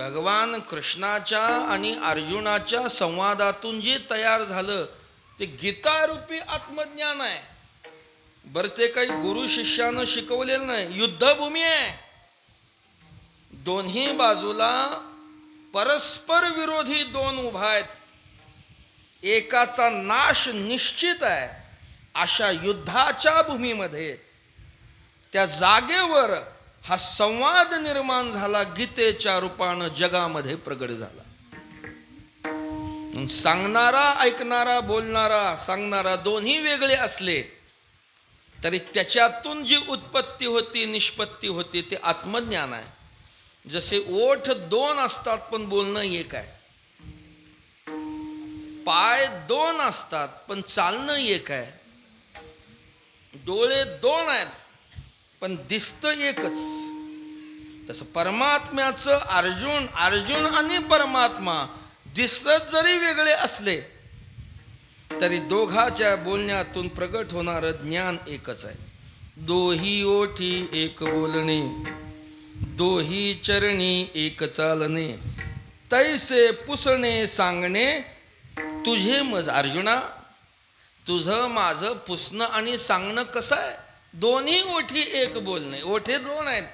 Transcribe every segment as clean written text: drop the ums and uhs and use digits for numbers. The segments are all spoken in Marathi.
भगवान कृष्णाच्या आणि अर्जुनाच्या संवादातून जे तयार झालं ते गीतारूपी आत्मज्ञान आहे. बरं, ते काही गुरु शिष्यानं शिकवलेलं नाही, युद्धभूमी आहे. दोन्ही बाजूला परस्पर विरोधी दोन उभा आहेत, एकाचा नाश निश्चित आहे. अशा युद्धाच्या भूमीमध्ये त्या जागेवर हा संवाद निर्माण झाला, गीतेच्या रूपानं जगामध्ये प्रगट झाला. सांगणारा, ऐकणारा, बोलणारा, सांगणारा दोन्ही वेगळे असले तरी त्याच्यातून जी उत्पत्ती होती, निष्पत्ती होती, ते आत्मज्ञान आहे. जसे ओठ दोन असतात पण बोलणं एक आहे, पाय दोन असतात पण चालणं एक आहे, डोळे दोन आहेत पण दिसतं एकच. तसं परमात्म्याचं अर्जुन, अर्जुन आणि परमात्मा दिसत जरी वेगळे असले तरी दोघाच्या बोलण्यातून प्रगट होणारं ज्ञान एकच आहे. दोही ओठी एक बोलणे, दोही चरणी एक चालणे, तैसे पुसणे सांगणे तुझे मज. अर्जुना, तुझं माझं पुसणं आणि सांगणं कसं आहे? दोन्ही ओठी एक बोलणे. ओठे दोन आहेत,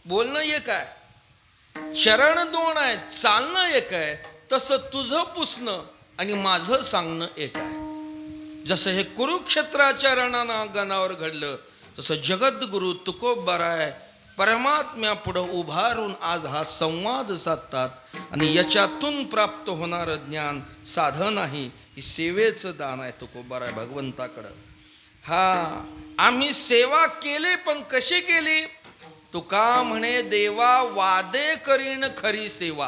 बोलणं एक आहे. चरण दोन आहेत, चालणं एक आहे. तसं तुझं पुसणं आणि माझं सांगणं एक आहे. जसं हे कुरुक्षेत्राच्या रणांगणावर घडलं, तसं जगद्गुरु तुकोबाराय परमात्म्या पुढं उभारून आज हा संवाद साधतात आणि याच्यातून प्राप्त होणारं ज्ञान साधन आहे, ही सेवेचं दान आहे तुकोबाराय भगवंताकडं. हा, आम्ही सेवा केली पण कशी केली? तुका म्हणे देवा वादे करीन खरी सेवा.